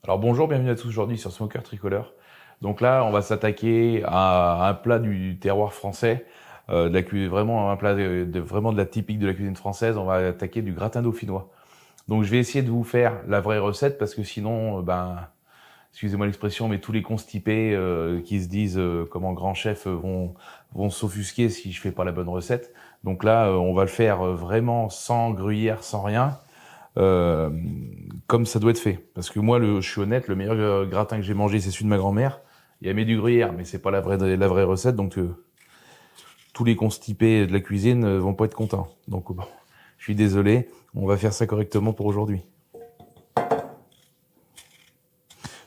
Alors bonjour, bienvenue à tous aujourd'hui sur Smoker Tricolore. Donc là, on va s'attaquer à un plat du terroir français, vraiment un plat vraiment de la typique de la cuisine française. On va attaquer du gratin dauphinois. Donc je vais essayer de vous faire la vraie recette parce que sinon, excusez-moi l'expression, mais tous les constipés qui se disent comment grand chef vont s'offusquer si je fais pas la bonne recette. Donc là, on va le faire vraiment sans gruyère, sans rien. Euh, Comme ça doit être fait. Parce que moi, je suis honnête, le meilleur gratin que j'ai mangé, c'est celui de ma grand-mère. Il y a mis du gruyère, mais c'est pas la vraie recette, donc tous les constipés de la cuisine vont pas être contents. Donc bon, je suis désolé, on va faire ça correctement pour aujourd'hui.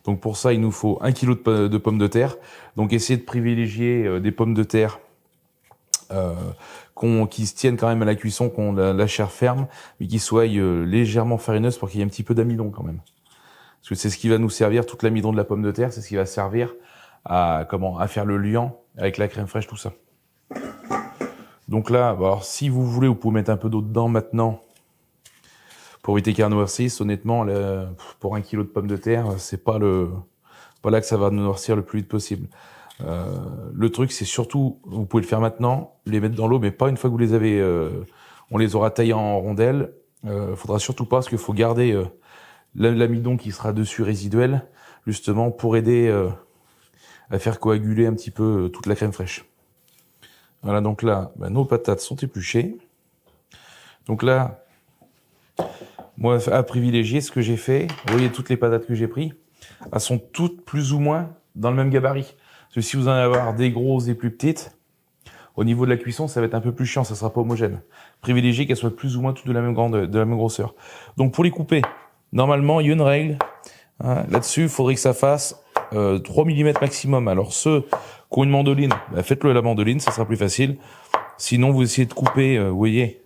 Donc pour ça, il nous faut 1 kg de pommes de terre. Donc essayez de privilégier des pommes de terre qui se tiennent quand même à la cuisson, qu'on la chair ferme, mais qui soient légèrement farineuses pour qu'il y ait un petit peu d'amidon quand même. Parce que c'est ce qui va nous servir, toute l'amidon de la pomme de terre, c'est ce qui va servir à faire le liant avec la crème fraîche, tout ça. Donc là, alors si vous voulez, vous pouvez mettre un peu d'eau dedans maintenant pour éviter qu'elle noircisse. Honnêtement, pour 1 kg de pommes de terre, c'est pas là que ça va noircir le plus vite possible. Le truc, c'est surtout, vous pouvez le faire maintenant, les mettre dans l'eau, mais pas une fois que vous les avez, on les aura taillés en rondelles. Faudra surtout pas, parce qu'il faut garder l'amidon qui sera dessus résiduel, justement pour aider à faire coaguler un petit peu toute la crème fraîche. Voilà, donc là, nos patates sont épluchées. Donc là, moi, à privilégier, ce que j'ai fait, vous voyez toutes les patates que j'ai prises, elles sont toutes plus ou moins dans le même gabarit. Parce que si vous en avez des grosses et plus petites, au niveau de la cuisson, ça va être un peu plus chiant, ça sera pas homogène. Privilégier qu'elles soient plus ou moins toutes de la même grosseur. Donc pour les couper, normalement, il y a une règle. Hein, là-dessus, il faudrait que ça fasse 3 mm maximum. Alors ceux qui ont une mandoline, faites-le à la mandoline, ça sera plus facile. Sinon, vous essayez de couper, vous voyez,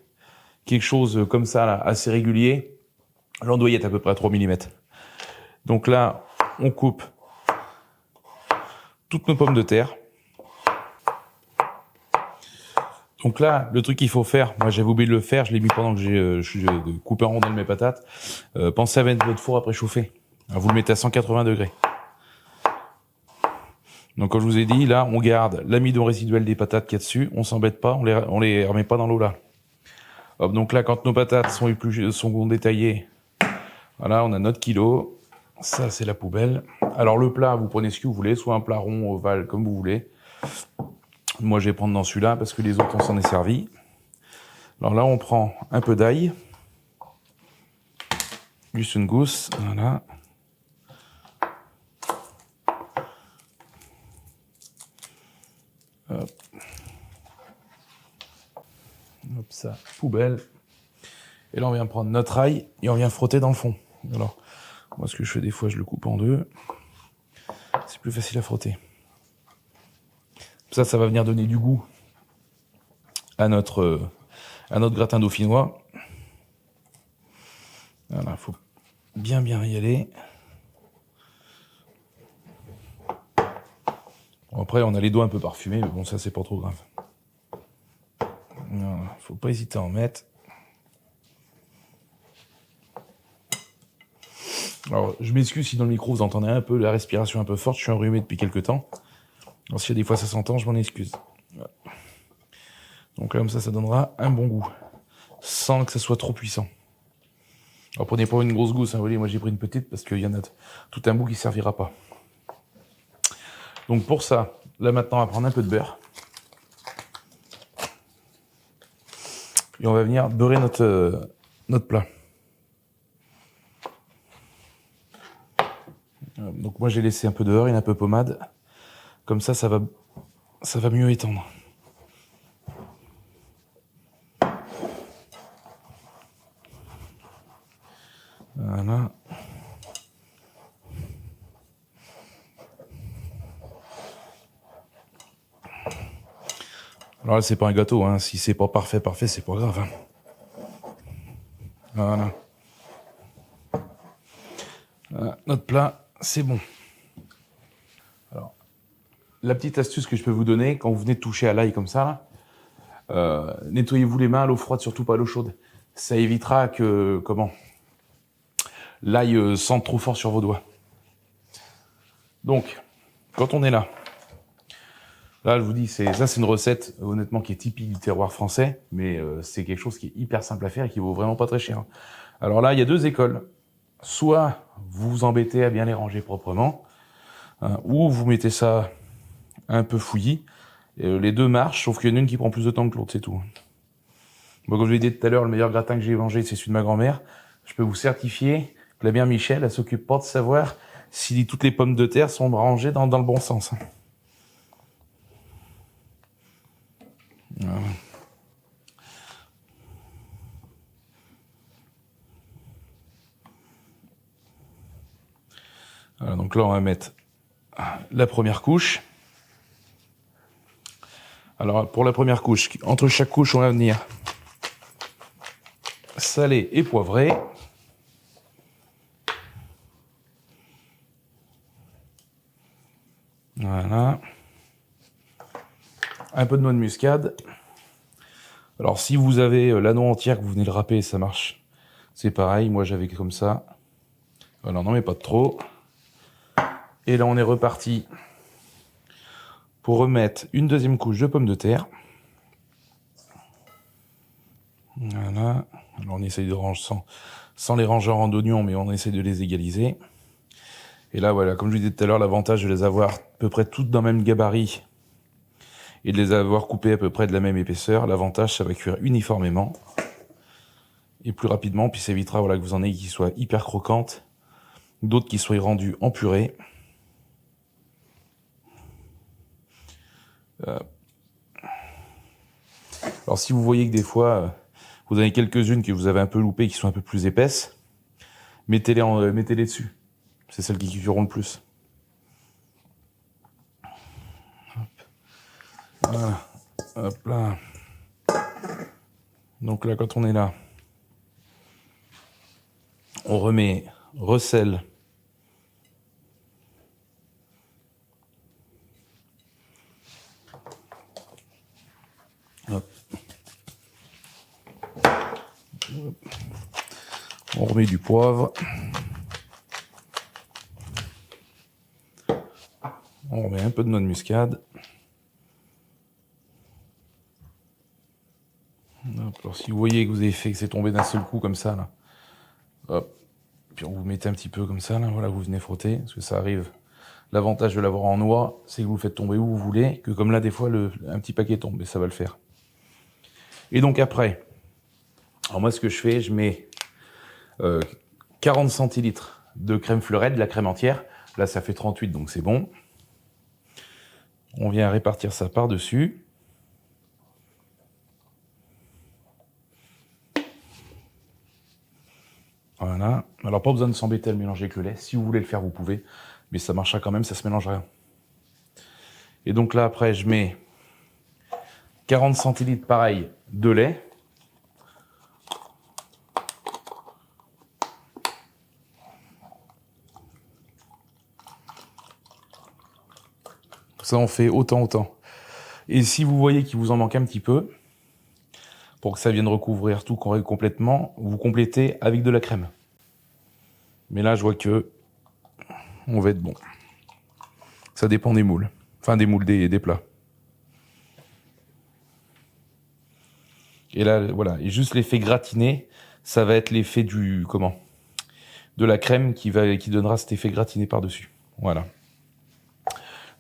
quelque chose comme ça, là, assez régulier. L'endoyer est à peu près à 3 mm. Donc là, on coupe toutes nos pommes de terre. Donc là, le truc qu'il faut faire, moi j'avais oublié de le faire, je l'ai mis pendant que je coupais en rondelles mes patates. Pensez à mettre votre four à préchauffer. Alors, vous le mettez à 180 degrés. Donc comme je vous ai dit, là, on garde l'amidon résiduel des patates qu'il y a dessus, on s'embête pas, on les remet pas dans l'eau là. Hop, donc là, quand nos patates sont détaillées, voilà, on a notre kilo. Ça, c'est la poubelle. Alors le plat, vous prenez ce que vous voulez, soit un plat rond, ovale, comme vous voulez. Moi, je vais prendre dans celui-là parce que les autres, on s'en est servi. Alors là, on prend un peu d'ail. Juste une gousse, voilà. Hop. Hop, ça, poubelle. Et là, on vient prendre notre ail et on vient frotter dans le fond. Alors, moi, ce que je fais des fois, je le coupe en deux. C'est plus facile à frotter. Ça va venir donner du goût à notre gratin dauphinois. Voilà, faut bien y aller. Bon, après, on a les doigts un peu parfumés, mais bon, ça, c'est pas trop grave. Voilà, faut pas hésiter à en mettre. Alors, je m'excuse si dans le micro, vous entendez un peu la respiration un peu forte. Je suis enrhumé depuis quelques temps. Alors, si des fois ça s'entend, je m'en excuse. Voilà. Donc là, comme ça donnera un bon goût. Sans que ça soit trop puissant. Alors, prenez pas une grosse gousse, hein, vous voyez, moi j'ai pris une petite parce qu'il y en a tout un bout qui servira pas. Donc pour ça, là maintenant, on va prendre un peu de beurre. Et on va venir beurrer notre plat. Donc moi j'ai laissé un peu de beurre et un peu de pommade. Comme ça va mieux étendre. Voilà. Alors là, c'est pas un gâteau, hein. Si c'est pas parfait, c'est pas grave. Hein. Voilà. Voilà. Notre plat, c'est bon. Alors, la petite astuce que je peux vous donner, quand vous venez de toucher à l'ail comme ça, nettoyez-vous les mains à l'eau froide, surtout pas à l'eau chaude. Ça évitera que, l'ail sente trop fort sur vos doigts. Donc, quand on est là, je vous dis, ça c'est une recette, honnêtement, qui est typique du terroir français, mais c'est quelque chose qui est hyper simple à faire et qui vaut vraiment pas très cher. Alors là, il y a deux écoles. Soit vous vous embêtez à bien les ranger proprement, hein, ou vous mettez ça un peu fouillis. Les deux marchent, sauf qu'il y en a une qui prend plus de temps que l'autre, c'est tout. Moi, comme je l'ai dit tout à l'heure, le meilleur gratin que j'ai mangé, c'est celui de ma grand-mère. Je peux vous certifier que la mère Michel, elle s'occupe pas de savoir si toutes les pommes de terre sont rangées dans le bon sens. Voilà. Voilà, donc là, on va mettre la première couche. Alors, pour la première couche, entre chaque couche, on va venir saler et poivrer. Voilà. Un peu de noix de muscade. Alors, si vous avez la noix entière que vous venez de râper, ça marche. C'est pareil, moi j'avais comme ça. Alors, n'en mets pas de trop. Et là, on est reparti pour remettre une deuxième couche de pommes de terre. Voilà. Alors, on essaye de ranger sans les ranger en rang d'oignons, mais on essaye de les égaliser. Et là, voilà, comme je vous disais tout à l'heure, l'avantage de les avoir à peu près toutes dans le même gabarit et de les avoir coupées à peu près de la même épaisseur, l'avantage, ça va cuire uniformément et plus rapidement, puis ça évitera que vous en ayez qui soient hyper croquantes, d'autres qui soient rendues en purée. Alors si vous voyez que des fois, vous avez quelques-unes que vous avez un peu loupées, qui sont un peu plus épaisses, mettez-les dessus. C'est celles qui cuiront le plus. Hop. Voilà. Hop là. Donc là, quand on est là, on remet recel. Hop. On remet du poivre. On remet un peu de noix de muscade. Hop, alors si vous voyez que vous avez fait que c'est tombé d'un seul coup comme ça, là, hop, puis on vous mettez un petit peu comme ça, là, voilà, vous venez frotter, parce que ça arrive. L'avantage de l'avoir en noix, c'est que vous le faites tomber où vous voulez, que comme là, des fois, un petit paquet tombe, et ça va le faire. Et donc après, alors moi, ce que je fais, je mets 40 centilitres de crème fleurette, de la crème entière. Là, ça fait 38, donc c'est bon. On vient répartir ça par-dessus. Voilà. Alors, pas besoin de s'embêter à le mélanger avec le lait. Si vous voulez le faire, vous pouvez. Mais ça marchera quand même, ça se mélangera. Et donc là, après, je mets 40 centilitres, pareil, de lait. Ça en fait autant. Et si vous voyez qu'il vous en manque un petit peu, pour que ça vienne recouvrir tout complètement, vous complétez avec de la crème. Mais là, je vois que on va être bon. Ça dépend des moules. Enfin, des moules, des plats. Et là, voilà. Et juste l'effet gratiné, ça va être l'effet de la crème qui donnera cet effet gratiné par-dessus. Voilà.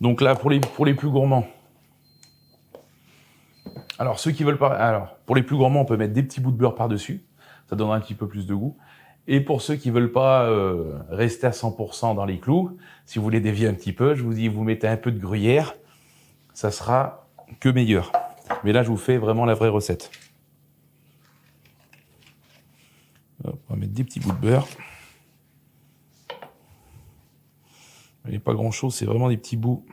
Donc là, pour les plus gourmands. Alors, ceux qui veulent pas... Alors, pour les plus gourmands, on peut mettre des petits bouts de beurre par-dessus. Ça donnera un petit peu plus de goût. Et pour ceux qui veulent pas rester à 100% dans les clous, si vous voulez dévier un petit peu, je vous dis, vous mettez un peu de gruyère. Ça sera que meilleur. Mais là, je vous fais vraiment la vraie recette. Hop, on va mettre des petits bouts de beurre. Il n'y a pas grand-chose, c'est vraiment des petits bouts.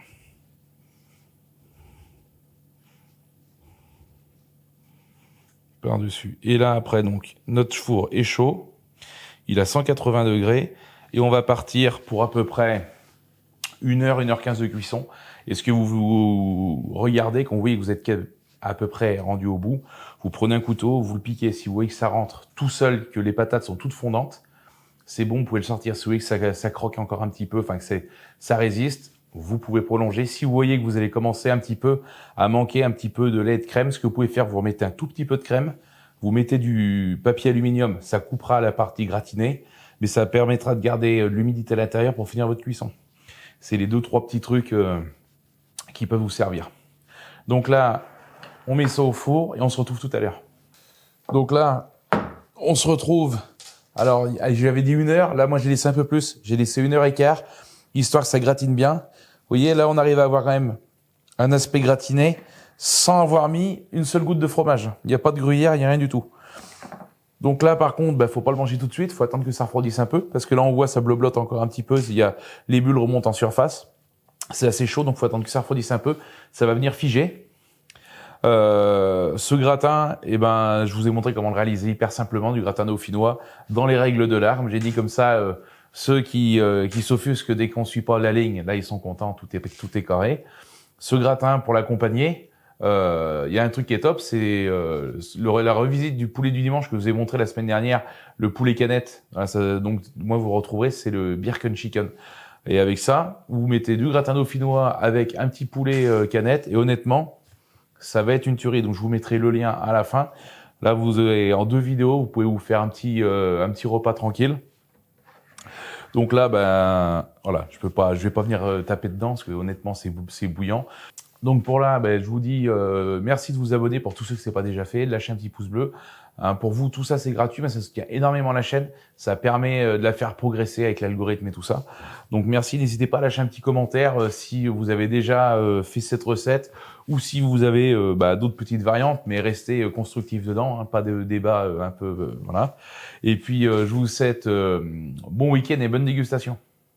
Par-dessus. Et là, après, donc, notre four est chaud. Il a 180 degrés. Et on va partir pour à peu près 1h15 de cuisson. Et ce que vous regardez, quand vous voyez que vous êtes à peu près rendu au bout, vous prenez un couteau, vous le piquez. Si vous voyez que ça rentre tout seul, que les patates sont toutes fondantes, c'est bon, vous pouvez le sortir. Si vous voyez que ça croque encore un petit peu, enfin que ça résiste, vous pouvez prolonger. Si vous voyez que vous allez commencer un petit peu à manquer un petit peu de lait et de crème, ce que vous pouvez faire, vous remettez un tout petit peu de crème, vous mettez du papier aluminium, ça coupera la partie gratinée, mais ça permettra de garder l'humidité à l'intérieur pour finir votre cuisson. C'est les 2-3 petits trucs qui peuvent vous servir. Donc là, on met ça au four et on se retrouve tout à l'heure. Donc là, on se retrouve. Alors, j'avais dit 1 heure. Là, moi, j'ai laissé un peu plus. J'ai laissé 1h15, histoire que ça gratine bien. Vous voyez, là, on arrive à avoir quand même un aspect gratiné sans avoir mis une seule goutte de fromage. Il n'y a pas de gruyère, il n'y a rien du tout. Donc là, par contre, faut pas le manger tout de suite. Faut attendre que ça refroidisse un peu. Parce que là, on voit, ça bloblote encore un petit peu. Les bulles remontent en surface. C'est assez chaud, donc faut attendre que ça refroidisse un peu. Ça va venir figer. Ce gratin, je vous ai montré comment le réaliser hyper simplement, du gratin dauphinois, dans les règles de l'art. J'ai dit comme ça, ceux qui s'offusquent dès qu'on suit pas la ligne, là ils sont contents, tout est carré. Ce gratin, pour l'accompagner, il y a un truc qui est top, c'est la revisite du poulet du dimanche que je vous ai montré la semaine dernière, le poulet canette. Donc moi vous retrouverez, c'est le Birken Chicken. Et avec ça, vous mettez du gratin dauphinois avec un petit poulet canette, et honnêtement, ça va être une tuerie. Donc je vous mettrai le lien à la fin. Là, vous avez en 2 vidéos, vous pouvez vous faire un petit repas tranquille. Donc là, voilà, je vais pas venir taper dedans parce que honnêtement, c'est bouillant. Donc pour là, je vous dis merci de vous abonner pour tous ceux que c'est pas déjà fait, de lâcher un petit pouce bleu. Pour vous, tout ça c'est gratuit, mais ça soutient énormément la chaîne. Ça permet de la faire progresser avec l'algorithme et tout ça. Donc merci, n'hésitez pas à lâcher un petit commentaire si vous avez déjà fait cette recette ou si vous avez d'autres petites variantes, mais restez constructif dedans, pas de débat un peu voilà. Et puis je vous souhaite bon week-end et bonne dégustation.